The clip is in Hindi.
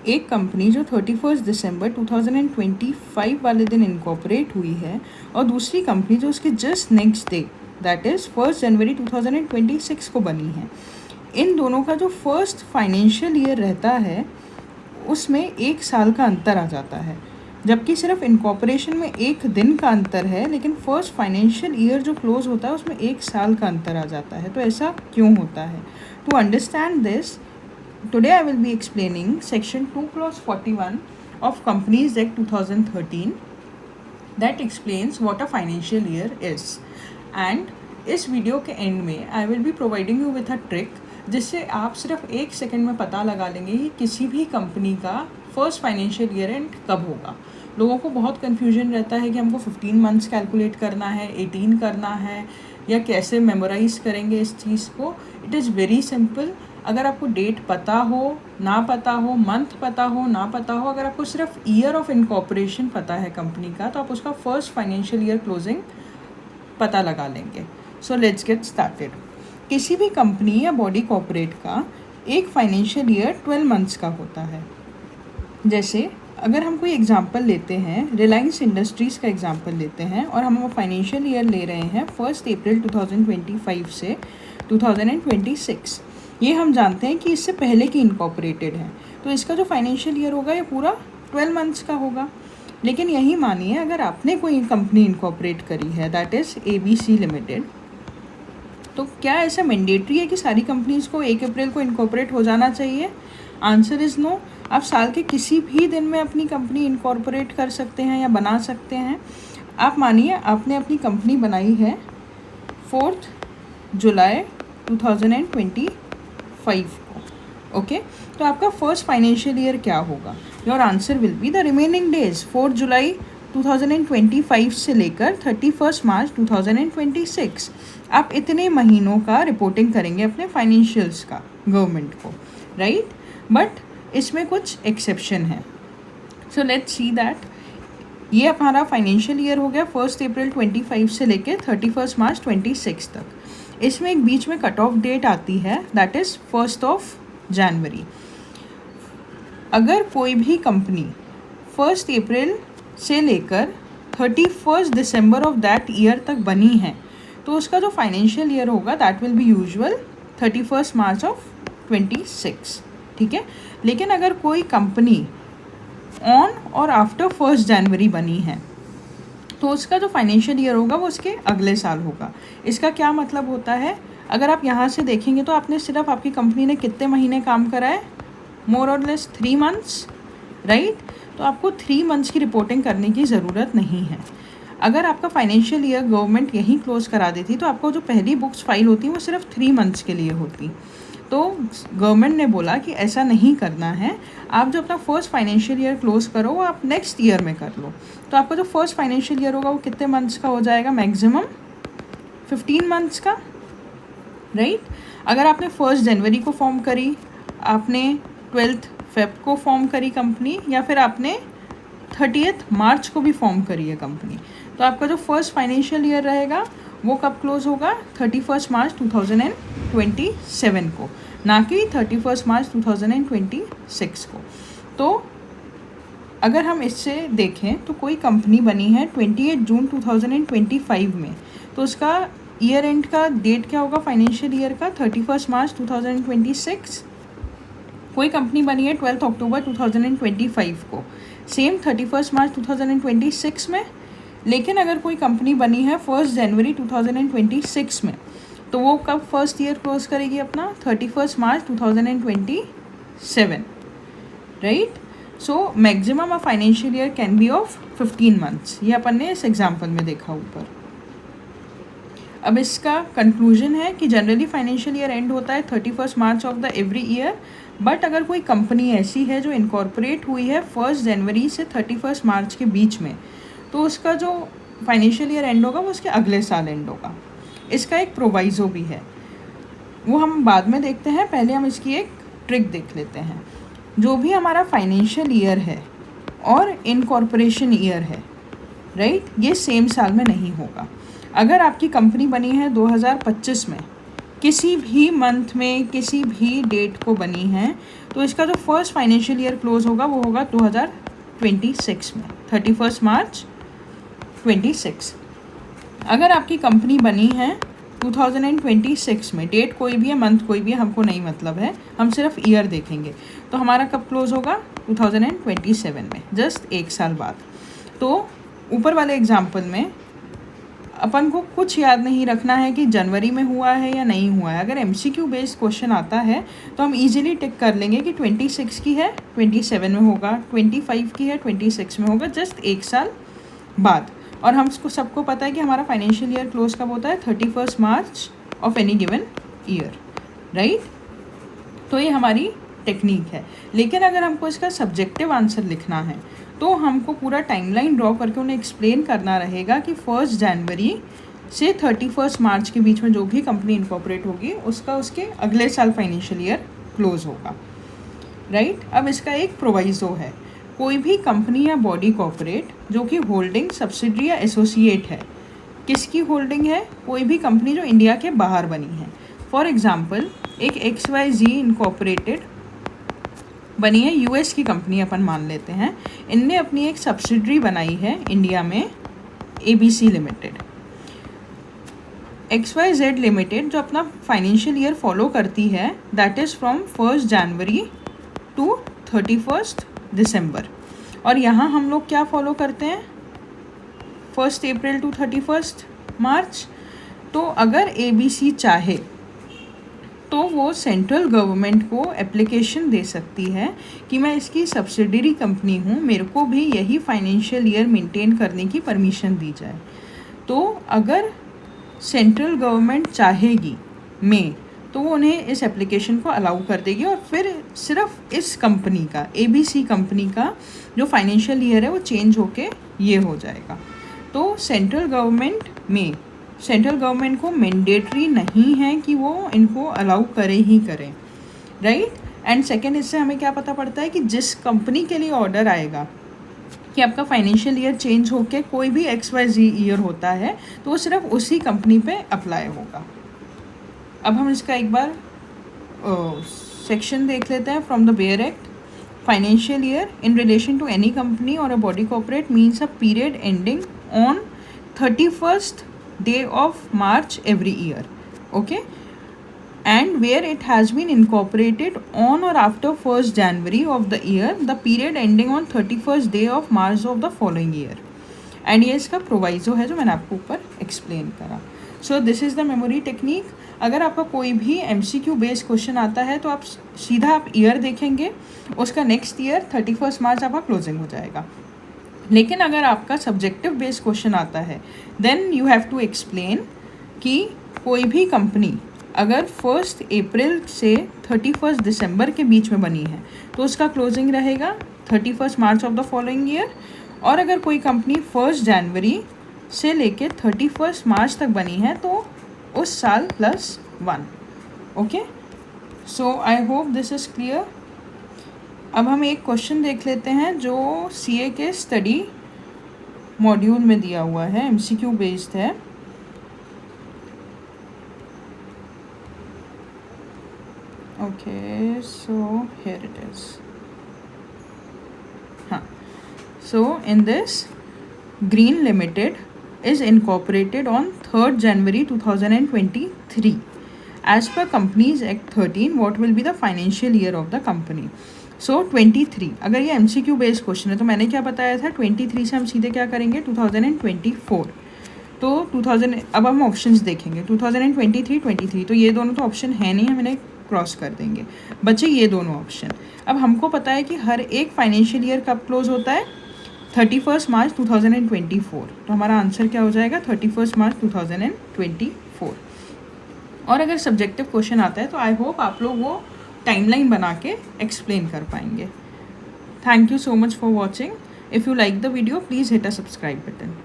एक कंपनी जो 31 दिसंबर 2025 वाले दिन इनकॉर्पोरेट हुई है और दूसरी कंपनी जो उसके just next day that is 1 जनवरी 2026 को बनी है, इन दोनों का जो फर्स्ट फाइनेंशियल ईयर रहता है उसमें 1 साल का अंतर आ जाता है, जबकि सिर्फ इनकॉर्पोरेशन में 1 दिन का अंतर है, लेकिन फर्स्ट फाइनेंशियल ईयर जो क्लोज होता है उसमें 1 साल का अंतर आ जाता है। तो ऐसा क्यों होता है? To understand this, today I will be explaining section 2 clause 41 of Companies Act 2013 that explains what a financial year is, and इस वीडियो के एंड में I will be providing you with a trick जिससे आप सिर्फ 1 सेकेंड में पता लगा लेंगे कि किसी भी कंपनी का फर्स्ट फाइनेंशियल ईयर एंड कब होगा। लोगों को बहुत कन्फ्यूजन रहता है कि हमको 15 मंथ्स कैलकुलेट करना है, 18 करना है, या कैसे मेमोराइज करेंगे इस चीज़ को। It is very simple. अगर आपको डेट पता हो ना पता हो, मंथ पता हो ना पता हो, अगर आपको सिर्फ ईयर ऑफ इनकॉर्पोरेशन पता है कंपनी का, तो आप उसका फर्स्ट फाइनेंशियल ईयर क्लोजिंग पता लगा लेंगे। So let's get started. किसी भी कंपनी या बॉडी कॉर्पोरेट का एक फाइनेंशियल ईयर 12 मंथ्स का होता है। जैसे अगर हम कोई एग्जांपल लेते हैं, रिलायंस इंडस्ट्रीज़ का एग्जांपल लेते हैं और हम फाइनेंशियल ईयर ले रहे हैं 1 अप्रैल 2025 से 2026। ये हम जानते हैं कि इससे पहले की इनकॉर्पोरेटेड है, तो इसका जो फाइनेंशियल ईयर होगा ये पूरा 12 मंथ्स का होगा। लेकिन यही मानिए अगर आपने कोई कंपनी इनकॉर्पोरेट करी है दैट इज़ ABC लिमिटेड, तो क्या ऐसा मैंडेटरी है कि सारी कंपनीज़ को 1 अप्रैल को इनकॉर्पोरेट हो जाना चाहिए? Answer is no. आप साल के किसी भी दिन में अपनी कंपनी इनकॉर्पोरेट कर सकते हैं या बना सकते हैं। आप मानिए आपने अपनी कंपनी बनाई है 4 जुलाई 2025 को, ओके। तो आपका फर्स्ट फाइनेंशियल ईयर क्या होगा? Your answer will be the remaining days 4 जुलाई 2025 से लेकर 31 मार्च 2026। आप इतने महीनों का रिपोर्टिंग करेंगे अपने फाइनेंशियल्स का गवर्नमेंट को, राइट? बट इसमें कुछ एक्सेप्शन है। सो लेट्स सी दैट ये हमारा फाइनेंशियल ईयर हो गया 1 अप्रैल 25 से लेकर 31 मार्च 26 तक। इसमें एक बीच में कट ऑफ डेट आती है दैट इज़ 1 जनवरी। अगर कोई भी कंपनी 1 अप्रैल से लेकर 31 दिसंबर ऑफ दैट ईयर तक बनी है, तो उसका जो फाइनेंशियल ईयर होगा that will be usual 31 March of 26, ठीक है। लेकिन अगर कोई कंपनी ऑन और आफ्टर 1 जनवरी बनी है, तो उसका जो फाइनेंशियल ईयर होगा वो उसके अगले साल होगा। इसका क्या मतलब होता है? अगर आप यहाँ से देखेंगे तो आपने सिर्फ आपकी कंपनी ने कितने महीने काम करा है? मोर और लेस 3 मंथ्स, राइट? तो आपको 3 मंथ्स की रिपोर्टिंग करने की ज़रूरत नहीं है। अगर आपका फाइनेंशियल ईयर गवर्नमेंट यहीं क्लोज़ करा देती तो आपको जो पहली बुक्स फाइल होती वो सिर्फ 3 मंथ्स के लिए होती। तो गवर्नमेंट ने बोला कि ऐसा नहीं करना है, आप जो अपना फर्स्ट फाइनेंशियल ईयर क्लोज़ करो वो आप नेक्स्ट ईयर में कर लो। तो आपका जो फर्स्ट फाइनेंशियल ईयर होगा वो कितने मंथ्स का हो जाएगा? मैक्सिमम 15 मंथ्स का, राइट? अगर आपने 1 जनवरी को फॉर्म करी, आपने 12 फेब को फॉर्म करी कंपनी, या फिर आपने 30 मार्च को भी फॉर्म करी है कंपनी, तो आपका जो फर्स्ट फाइनेंशियल ईयर रहेगा वो कब क्लोज होगा? 31 मार्च 2027 को, ना कि 31 मार्च 2026 को। तो अगर हम इससे देखें तो कोई कंपनी बनी है 28 जून 2025 में, तो उसका ईयर एंड का डेट क्या होगा फाइनेंशियल ईयर का? 31 मार्च 2026। कोई कंपनी बनी है 12 अक्टूबर 2025 को, सेम 31 मार्च 2026 में। लेकिन अगर कोई कंपनी बनी है 1 जनवरी 2026 में, तो वो कब फर्स्ट ईयर क्लोज करेगी अपना? 31 मार्च 2027, right? So maximum a financial year can be of 15 months. ये अपन ने इस एग्जाम्पल में देखा ऊपर। अब इसका कंक्लूजन है कि जनरली फाइनेंशियल ईयर एंड होता है 31 March of the every year, but अगर कोई कंपनी ऐसी है जो इनकॉर्पोरेट हुई है 1 जनवरी से 31 मार्च के बीच में, तो उसका जो फाइनेंशियल ईयर एंड होगा वो उसके अगले साल एंड होगा। इसका एक प्रोवाइज़ो भी है, वो हम बाद में देखते हैं, पहले हम इसकी एक ट्रिक देख लेते हैं। जो भी हमारा फाइनेंशियल ईयर है और इनकॉर्पोरेशन ईयर है, राइट, ये सेम साल में नहीं होगा। अगर आपकी कंपनी बनी है 2025 में किसी भी मंथ में किसी भी डेट को बनी है, तो इसका जो फर्स्ट फाइनेंशियल ईयर क्लोज होगा वो होगा 2026 में, 31 मार्च 26। अगर आपकी कंपनी बनी है 2026 में, डेट कोई भी है, मंथ कोई भी है, हमको नहीं मतलब है, हम सिर्फ ईयर देखेंगे, तो हमारा कब क्लोज होगा 2027 में, जस्ट 1 साल बाद। तो ऊपर वाले एग्जाम्पल में अपन को कुछ याद नहीं रखना है कि जनवरी में हुआ है या नहीं हुआ है। अगर MCQ बेस्ड क्वेश्चन आता है तो हम इजीली टिक कर लेंगे कि 26 की है 27 में होगा, 25 की है 26 में होगा, जस्ट 1 साल बाद। और हम सबको पता है कि हमारा फाइनेंशियल ईयर क्लोज कब होता है, 31 March of any given year, right. तो ये हमारी टेक्निक है। लेकिन अगर हमको इसका सब्जेक्टिव आंसर लिखना है तो हमको पूरा टाइमलाइन ड्रॉ करके उन्हें एक्सप्लेन करना रहेगा कि 1 जनवरी से 31 मार्च के बीच में जो भी कंपनी इनकॉर्पोरेट होगी उसका उसके अगले साल फाइनेंशियल ईयर क्लोज होगा, राइट। अब इसका एक प्रोवाइजो है, कोई भी कंपनी या बॉडी कॉर्पोरेट जो कि होल्डिंग, सब्सिडरी या एसोसिएट है, किसकी होल्डिंग है, कोई भी कंपनी जो इंडिया के बाहर बनी है। फॉर एग्जाम्पल एक XYZ इनकॉर्पोरेटेड बनी है, US की कंपनी अपन मान लेते हैं, इनने अपनी एक सब्सिडरी बनाई है इंडिया में, ABC लिमिटेड। XYZ लिमिटेड जो अपना फाइनेंशियल ईयर फॉलो करती है that is from 1 January to 31 December. और यहाँ हम लोग क्या फॉलो करते हैं, 1 अप्रैल टू 31 मार्च। तो अगर ABC चाहे तो वो सेंट्रल गवर्नमेंट को एप्लीकेशन दे सकती है कि मैं इसकी सब्सिडरी कंपनी हूँ, मेरे को भी यही फाइनेंशियल ईयर मेंटेन करने की परमिशन दी जाए। तो अगर सेंट्रल गवर्नमेंट चाहेगी तो वो उन्हें इस एप्लीकेशन को अलाउ कर देगी और फिर सिर्फ इस कंपनी का, ABC कंपनी का जो फाइनेंशियल ईयर है वो चेंज होके ये हो जाएगा। तो सेंट्रल गवर्नमेंट को मैंडेटरी नहीं है कि वो इनको अलाउ करे ही करें, राइट। एंड सेकेंड, इससे हमें क्या पता पड़ता है कि जिस कंपनी के लिए ऑर्डर आएगा कि आपका फाइनेंशियल ईयर चेंज होके कोई भी XYZ ईयर होता है तो वो सिर्फ उसी कंपनी पे अप्लाई होगा। अब हम इसका एक बार सेक्शन देख लेते हैं from the bare act. Financial year in relation to any company और a body corporate means a period ending on 31st day of March every year, okay, and where it has been incorporated on or after 1st January of the year, the period ending on 31st day of March of the following year। And ये इसका प्रोवाइजो है जो मैंने आपको ऊपर एक्सप्लेन करा। So this is the memory technique. अगर आपका कोई भी MCQ बेस्ड क्वेश्चन आता है तो आप सीधा आप ईयर देखेंगे, उसका नेक्स्ट ईयर 31 मार्च आपका क्लोजिंग हो जाएगा। लेकिन अगर आपका सब्जेक्टिव बेस्ड क्वेश्चन आता है then you have to explain कि कोई भी कंपनी अगर 1 अप्रैल से 31 दिसंबर के बीच में बनी है तो उसका क्लोजिंग रहेगा 31 March of the following year. और अगर कोई कंपनी 1 जनवरी से लेके 31 मार्च तक बनी है तो उस साल +1, okay. So I hope this is clear. अब हम एक क्वेश्चन देख लेते हैं जो CA के स्टडी मॉड्यूल में दिया हुआ है, MCQ बेस्ड है। Okay, so here it is. हाँ, so in this Green Limited is incorporated on 3rd January 2023. As per Companies Act 13, what will be the financial year of the company? So 23, अगर ये MCQ बेस्ड क्वेश्चन है तो मैंने क्या बताया था, 23 से हम सीधे क्या करेंगे 2024। तो 2000, अब हम ऑप्शंस देखेंगे 2023, 23, तो ये दोनों तो ऑप्शन है नहीं, हम इन्हें क्रॉस कर देंगे, बचे ये दोनों ऑप्शन। अब हमको पता है कि हर एक फाइनेंशियल ईयर कब क्लोज होता है, 31 मार्च 2024। तो हमारा आंसर क्या हो जाएगा 31 मार्च 2024। और अगर सब्जेक्टिव क्वेश्चन आता है तो आई होप आप लोग वो टाइमलाइन बना के एक्सप्लेन कर पाएंगे। Thank you so much for watching. If you like the video please hit a subscribe button.